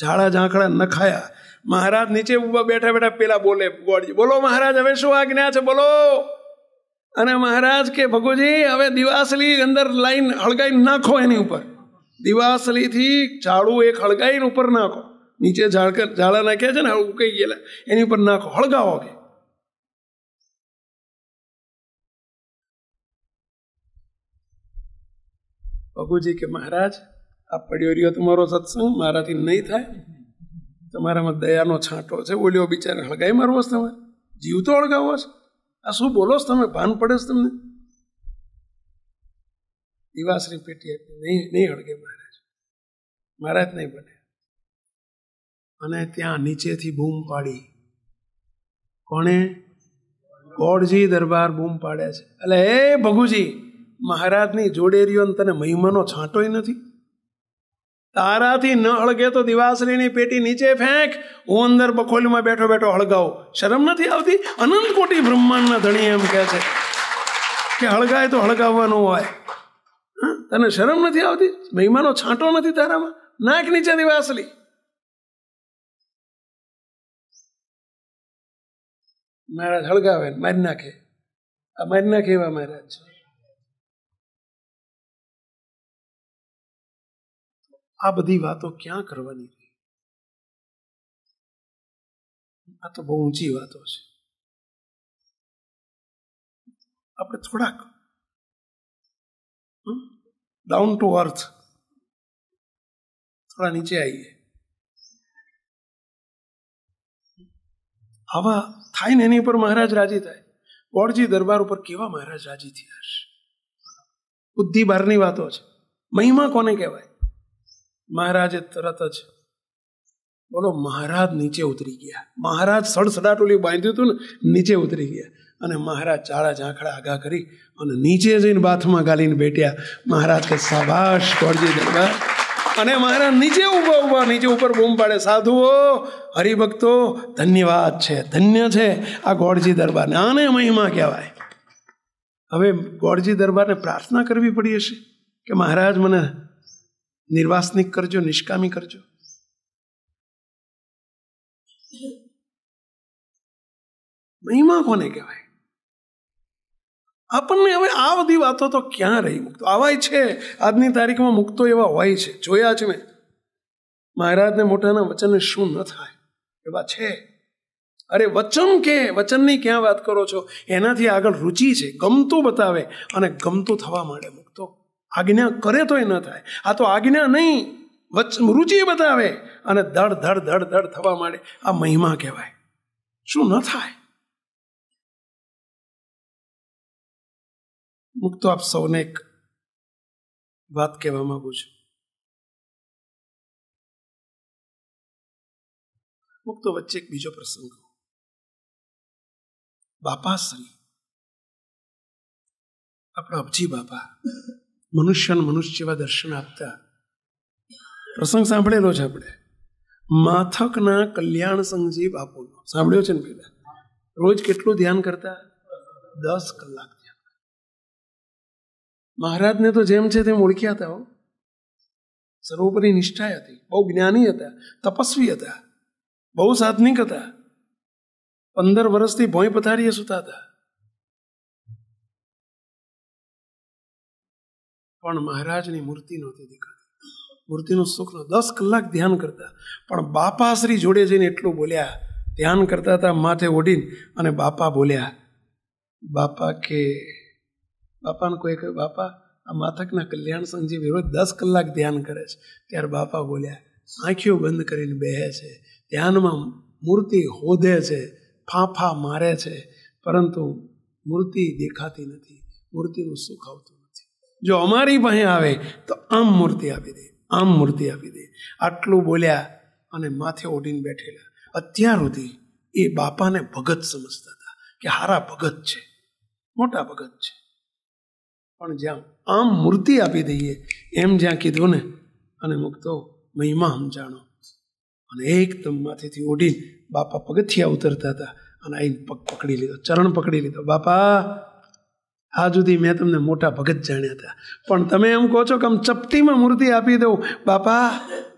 ઝાડા ઝાંખડા નખાયા. મહારાજ નીચે ઉભા બેઠા બેઠા પેલા બોલે ગોળજી, બોલો મહારાજ હવે શું આજ્ઞા છે? બોલો. અને મહારાજ કે ભગુજી હવે દિવાસલી અંદર લાઈન હળગાઈ નાખો. એની ઉપર દિવાસલીથી ઝાડું એક હળગાઈને ઉપર નાખો. નીચે ઝાડા નાખ્યા છે ને ઉકાઈ ગયેલા, એની ઉપર નાખો, હળગાવો. કે ભગુજી કે મહારાજ આ પડ્યો રહ્યો તમારો સત્સંગ, મારાથી નહીં થાય. તમારામાં દયાનો છાંટો છે. ઓલ્યો બિચારા હળગાઈ મારવો છે તમારે? જીવ તો હળગાવો છે. આ શું બોલો છો તમે? ભાન પડે છે તમને? દિવાસરી પેટી નહીં હળગે મહારાજ. મહારાજ નહીં બને. અને ત્યાં નીચેથી બૂમ પાડી. કોણે? ગોળજી દરબાર બૂમ પાડે છે. એટલે હે ભગુજી, મહારાજની જોડે રહ્યો ને તને મહિમાનો છાંટોય નથી? તારાથી ન હળગે તો દિવાસરીની પેટી નીચે ફેંક. હું અંદર બખોલમાં બેઠો બેઠો હળગાવ. શરમ નથી આવતી? અનંત કોટી બ્રહ્માંડના ધણી એમ કહે છે કે હળગાય તો હળગાવવાનું હોય. તને શરમ નથી આવતી? મહિમાનો છાંટો નથી તારામાં? નાખ નીચે દિવાસલી. મહારાજ હળગાવે મારી નાખે. આ મારી નાખે એવા મહારાજ છે. આ બધી વાતો ક્યાં કરવાની? આ તો બહુ ઊંચી વાતો છે. આપણે થોડાક ડાઉન ટુ અર્થ, થોડા નીચે આવીએ. આવા થાય ને એની પર મહારાજ રાજી થાય. ગોળજી દરબાર ઉપર કેવા મહારાજ રાજી થયા હશે. બુદ્ધિ બહારની વાતો છે. મહિમા કોને કહેવાય? મહારાજે તરત જ બોલો મહારાજ નીચે ઉતરી ગયા. મહારાજ સડસડાટોલી બાંધ્યું હતું ને, નીચે ઉતરી ગયા અને મહારાજ ચાળા ઝાંખડા આગા કરી અને નીચે જઈને બાથમાં ગાલીને બેઠ્યા. મહારાજ કે શાબાશ ગોળજી દરબાર. અને મહારાજ નીચે ઊભા નીચે ઉપર બૂમ પાડે, સાધુઓ હરિભક્તો ધન્યવાદ છે, ધન્ય છે આ ગોળજી દરબારને, આને મહિમા કહેવાય. હવે ગોળજી દરબારને પ્રાર્થના કરવી પડી હશે કે મહારાજ મને નિર્વાસનિક કરજો, નિષ્કામી કરજો. મહિમા કોને કહેવાય? આપણને હવે આ બધી વાતો તો ક્યાં રહી? મુક્તો આવાય છે, આજની તારીખમાં મુક્તો એવા હોય છે, જોયા છે મેં. મહારાજને મોટાના વચનને શું ન થાય એવા છે. અરે વચન કે વચનની ક્યાં વાત કરો છો? એનાથી આગળ રુચિ છે, ગમતું બતાવે અને ગમતું થવા માંડે. મુક્તો આજ્ઞા કરે તો એ ન થાય. આ તો આજ્ઞા નહીં, રુચિ બતાવે અને ધડ ધડ ધડ ધડ થવા માંડે. આ મહિમા કહેવાય. શું ન થાય? મુક્તો આપ સૌને એક વાત કહેવા માંગુ છું. મુક્તો વચ્ચે એક બીજો પ્રસંગ. બાપાશ્રી આપણા અબજી બાપા મનુષ્ય જેવા દર્શન આપતા. પ્રસંગ સાંભળેલો છે આપણે. માથકના કલ્યાણ સંઘજી બાપુનો સાંભળ્યો છે ને? પેલા રોજ કેટલું ધ્યાન કરતા? 10 કલાક. મહારાજને તો જેમ છે તેમ ઓળખ્યા હતા. સર્વોપરી નિષ્ઠા હતી, બહુ જ્ઞાની હતા, તપસ્વી હતા, બહુ સાધનિક હતા. 15 વર્ષથી ભોંય પથારીએ સૂતા હતા. પણ મહારાજની મૂર્તિ નહોતી દેખાતી, મૂર્તિનું સુખ ન. 10 કલાક ધ્યાન કરતા. પણ બાપાશ્રી જોડે જઈને એટલું બોલ્યા, ધ્યાન કરતા હતા માથે ઓઢીને, અને બાપા બોલ્યા. બાપાને કોઈ કહ્યું, બાપા આ માથકના કલ્યાણ સંઘજી વિરોધ 10 કલાક ધ્યાન કરે છે. ત્યારે બાપા બોલ્યા, આંખીઓ બંધ કરીને બેહે છે, ધ્યાનમાં મૂર્તિ હોદે છે, ફાંફા મારે છે, પરંતુ મૂર્તિ દેખાતી નથી, મૂર્તિનું સુખ આવતું નથી. જો અમારી પાસે આવે તો આમ મૂર્તિ આપી દે, આમ મૂર્તિ આપી દે. આટલું બોલ્યા અને માથે ઓઢીને બેઠેલા. અત્યાર સુધી એ બાપાને ભગત સમજતા હતા કે હારા ભગત છે, મોટા ભગત છે. પણ જ્યાં આમ મૂર્તિ આપી દઈએ એમ જ્યાં કીધું ને, અને મુક્તો મહિમા સમજાણો. અને એકદમ માથેથી ઓઢીને બાપા પગથિયા ઉતરતા હતા અને આઈને પગ પકડી લીધો, ચરણ પકડી લીધો. બાપા આ સુધી મેં તમને મોટા ભગત જાણ્યા હતા, પણ તમે એમ કહો છો કે આમ ચપટીમાં મૂર્તિ આપી દઉં. બાપા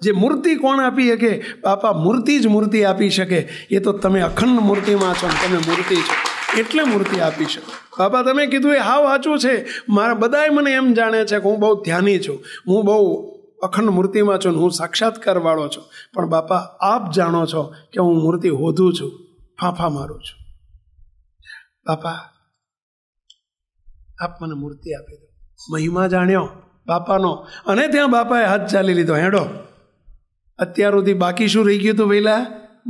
જે મૂર્તિ કોણ આપી શકે? બાપા મૂર્તિ જ મૂર્તિ આપી શકે. એ તો તમે અખંડ મૂર્તિમાં છો, તમે મૂર્તિ છો એટલે મૂર્તિ આપી શકો. બાપા તમે કીધું એ હાવ સાચું છે. મારા બધાય મને એમ જાણે છે કે હું બહુ ધ્યાની છું, હું બહુ અખંડ મૂર્તિમાં છું, હું સાક્ષાત્કાર વાળો છું. પણ બાપા આપ જાણો છો કે હું મૂર્તિ હોધું છું, ફાંફા મારું છું. બાપા આપ મને મૂર્તિ આપી દો. મહિમા જાણ્યો બાપાનો, અને ત્યાં બાપાએ હાથ ચાલી લીધો. હેડો. અત્યાર સુધી બાકી શું રહી ગયું હતું? વહેલા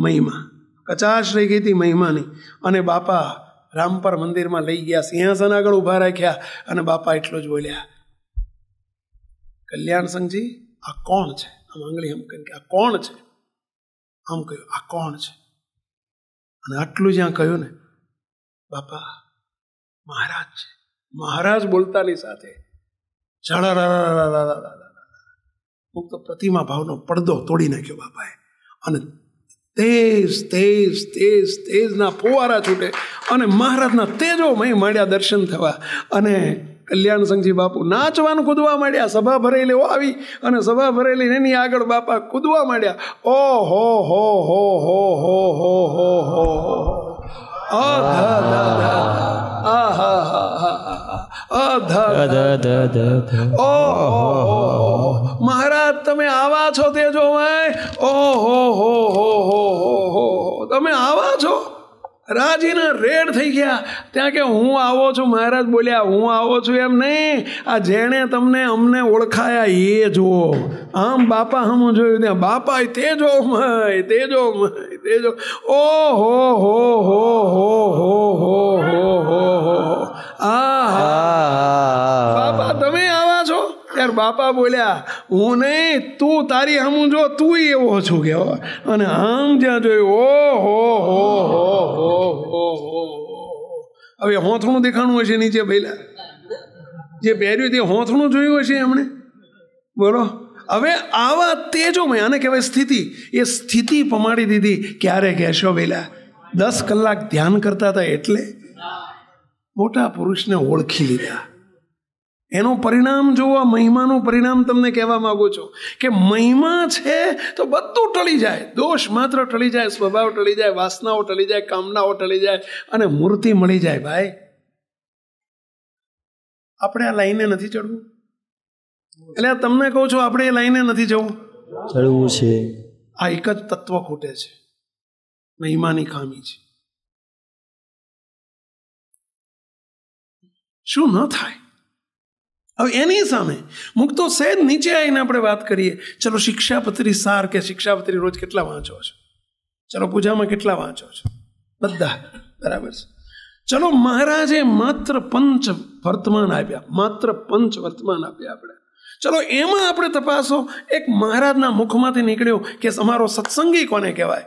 મહિમા, કચાશ રહી ગઈ હતી મહિમાની. અને બાપા રામપર મંદિરમાં લઈ ગયા, સિંહાસન આગળ ઊભા રાખ્યા, અને બાપા એટલું જ બોલ્યા, કલ્યાણ સંઘજી આ કોણ છે? આમ આંગળી એમ કહી કે આ કોણ છે? આમ કહ્યું આ કોણ છે? અને આટલું જ્યાં કહ્યું ને, બાપા મહારાજ છે. મહારાજ બોલતાની સાથે મુક્ત પ્રતિમા ભાવનો પડદો તોડી નાખ્યો બાપાએ. અને તેજના ફુવારા છૂટે અને મહારાજના તેજોમય માંડ્યા દર્શન થવા. અને કલ્યાણ સંઘજી બાપુ નાચવાનું કૂદવા માંડ્યા. સભા ભરેલી આવી અને સભા ભરેલી એની આગળ બાપા કૂદવા માંડ્યા. ઓ હો હો હો હો હો હો હો હો મહારાજ તમે આવા છો તેજોમય. ઓહો હો હો હો હો તમે આવા છો. રાજીના રેડ થઈ ગયા. ત્યાં કે હું આવો છું. મહારાજ બોલ્યા હું આવો છું એમ નહીં, આ જેણે તમને અમને ઓળખાયા એ જુઓ. આમ બાપા હમ જોયું ત્યાં બાપા તેજોમય તેજોમય તેજો ઓ હો હો હો હો હો હો હો હો હો બાપા તમે આવા છો ત્યારે બાપા બોલ્યા હું નહીં તું તારી હમું જો તું એવો છું કે અને આમ જ્યાં જોયું ઓ હો હો હો હો હો હો હવે હોથણું દેખાણું હશે નીચે પહેલા જે પહેર્યું તે હોથણું જોયું હશે એમણે બોલો હવે આવા તેજોમય આને કહેવાય સ્થિતિ એ સ્થિતિ પમાડી દીધી ક્યારે કહેશો પહેલા 10 કલાક ધ્યાન કરતા હતા એટલે મોટા પુરુષને ઓળખી લીધા એનું પરિણામ જોવા મહિમાનું પરિણામ તમને કહેવા માંગુ છું કે મહિમા છે તો બધું ટળી જાય દોષ માત્ર ટળી જાય સ્વભાવ ટળી જાય વાસનાઓ ટળી જાય કામનાઓ ટળી જાય અને મૂર્તિ મળી જાય ભાઈ આપણે આ લાઈને નથી ચડવું એટલે તમને કહું છું આપણે એ લાઈને નથી જવું ચડવું છે આ એક જ તત્વ ખૂટે છે મહિમાની ખામી છે શું ન થાય હવે એની સામે મુક્તો સહેજ નીચે આવીને આપણે વાત કરીએ ચલો શિક્ષાપત્રી સાર કે શિક્ષાપત્રી રોજ કેટલા વાંચો છો ચલો પૂજામાં કેટલા વાંચો છો બધા બરાબર છે ચલો મહારાજે માત્ર પંચ વર્તમાન આપ્યા આપણે ચલો એમાં આપણે તપાસો એક મહારાજના મુખમાંથી નીકળ્યો કે અમારો સત્સંગી કોને કહેવાય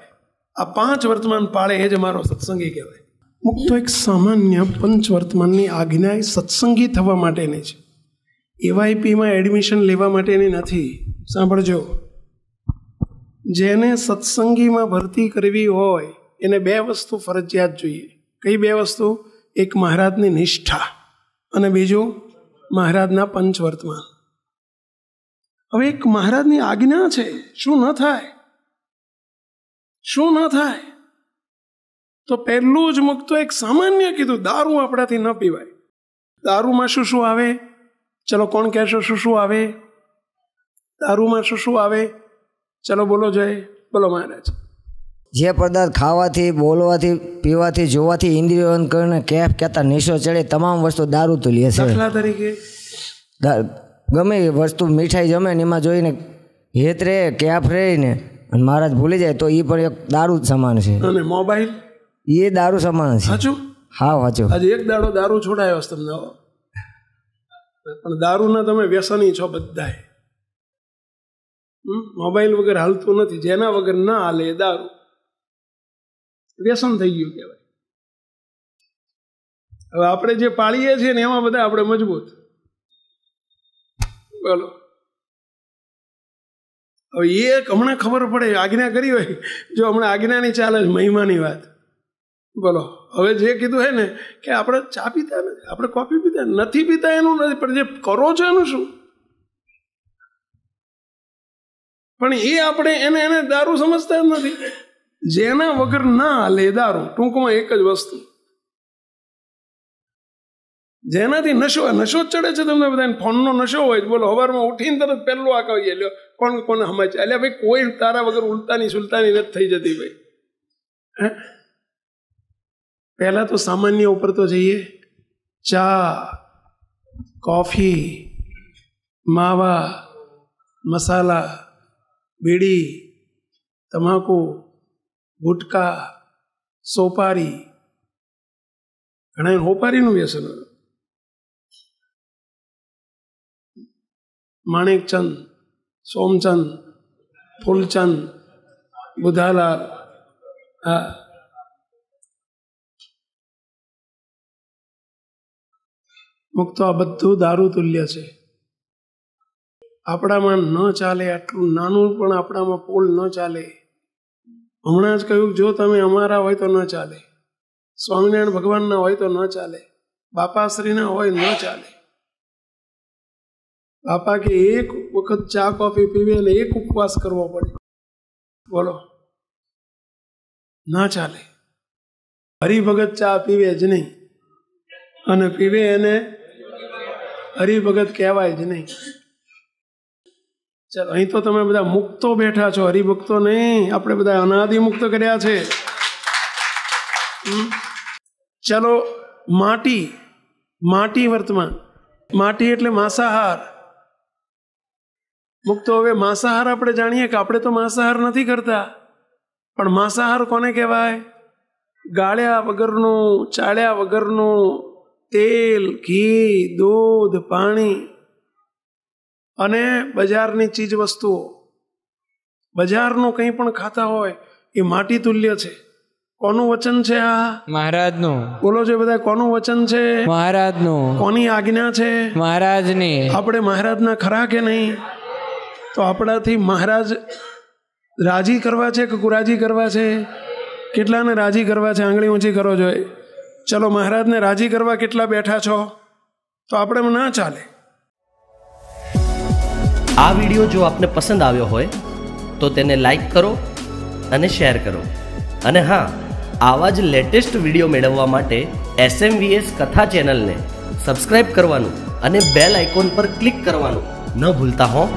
આ 5 વર્તમાન પાળે એ જ અમારો સત્સંગી કહેવાય મુક્તો એક સામાન્ય પંચ વર્તમાનની આજ્ઞા સત્સંગી થવા માટેની છે એવાયપીમાં એડમિશન લેવા માટેની નથી સાંભળજો જેને સત્સંગીમાં ભરતી કરવી હોય એને 2 વસ્તુ ફરજિયાત જોઈએ કઈ 2 વસ્તુ એક મહારાજની નિષ્ઠા અને બીજું મહારાજના પંચવર્તમાન હવે એક મહારાજની આજ્ઞા છે શું ન થાય તો પહેલું જ મુક્તો એક સામાન્ય કીધું દારૂ આપણાથી ન પીવાય દારૂમાં શું આવે ચલો કોણ કહેશો શું આવે દારૂમાં શું આવે ચલો બોલો જય બોલો મહારાજ જે પદાર્થ ખાવાથી બોલવાથી પીવાથી જોવાથી ઇન્દ્રિયો કરીને કેફ કહેતા નિશો ચડે તમામ વસ્તુ દારૂ તુલ્ય છે દાખલા તરીકે ગમે એ વસ્તુ મીઠાઈ જમે ને એમાં જોઈને હેત રહે કેફ રહે ને અને મહારાજ ભૂલી જાય તો એ પણ એક દારૂ જ સમાન છે અને મોબાઈલ એ દારૂ સમાન છે સાચું હા સાચું આજે એક દાડો દારૂ છોડાયો તમને પણ દારૂના તમે વ્યસની છો બધાએ મોબાઈલ વગર હાલતું નથી જેના વગર ના હાલે એ દારૂ વ્યસન થઈ ગયું કહેવાય હવે આપણે જે પાળીએ છીએ ને એમાં બધા આપણે મજબૂત બોલો હવે એ હમણાં ખબર પડે આજ્ઞા કરી હોય જો હમણાં આજ્ઞાની ચાલે છે મહિમાની વાત બોલો હવે જે કીધું હે ને કે આપણે ચા પીતા નથી આપણે કોફી પીતા નથી પીતા એનું નથી પણ જે કરો છો એનું શું પણ એ આપણે એને દારૂ સમજતા જ નથી જેના વગર ના હાલે દારૂ ટૂંકમાં એક જ વસ્તુ જેનાથી નશો જ ચડે છે તમને બધાને ફોનનો નશો હોય બોલો સવારમાં ઉઠીને તરત પહેલું આ કહીએ લ્યો કોને સમાજ એટલે ભાઈ કોઈ તારા વગર ઉલતાની સુલતાની નથી થઈ જતી ભાઈ પહેલા તો સામાન્ય ઉપર તો જઈએ ચા કોફી માવા મસાલા બીડી તમાકુ ગુટકા સોપારી ઘણા હોપારીનું વ્યસન માણેકચંદ સોમચંદ ફૂલચંદ બુધાલાલ હા મુક્તો આ બધું દારૂ તુલ્ય છે આપણામાં ન ચાલે આટલું નાનું પણ આપણામાં પોલ ન ચાલે હમણાં જ કહ્યું જો તમે અમારા હોય તો ન ચાલે સ્વામિનારાયણ ભગવાનના હોય તો ન ચાલે બાપાશ્રીના હોય ન ચાલે બાપા કે એક વખત ચા કોફી પીવે અને એક ઉપવાસ કરવો પડે બોલો ના ચાલે હરિભગત ચા પીવે જ નહીં અને પીવે એને હરિભગત કહેવાય જ નહીં ચાલો અહીં તો તમે બધા મુક્તો બેઠા છો હરિભક્તો નહીં આપણે બધા અનાદિ મુક્ત કર્યા છે ચલો માટી વર્તમાન માટી એટલે માંસાહાર મુક્તો હવે માંસાહાર આપણે જાણીએ કે આપણે તો માંસાહાર નથી કરતા પણ માંસાહાર કોને કહેવાય? ગાળ્યા વગરનું, ચાળ્યા વગરનું તેલ, ઘી, દૂધ, પાણી અને બજારની ચીજ વસ્તુઓ. બજારનું કંઈ પણ ખાતા હોય એ માટી તુલ્ય છે. કોનું વચન છે આ? મહારાજનું. બોલો છો બધા, કોનું વચન છે? મહારાજનું. કોની આજ્ઞા છે? મહારાજની. આપણે મહારાજના ખરા કે નહીં? તો આપણાથી મહારાજ રાજી કરવા છે કે કુરાજી કરવા છે? કેટલાને રાજી કરવા છે? આંગળી ઊંચી કરો જોઈએ. ચલો, મહારાજને રાજી કરવા કેટલા બેઠા છો? તો આપણે ના ચાલે. આ વિડીયો જો આપને પસંદ આવ્યો હોય તો તેને લાઈક કરો અને શેર કરો. અને હા, આવા જ લેટેસ્ટ વિડીયો મેળવવા માટે SMVS કથા ચેનલને સબસ્ક્રાઇબ કરવાનું અને બેલ આઇકોન પર ક્લિક કરવાનું ન ભૂલતા હો.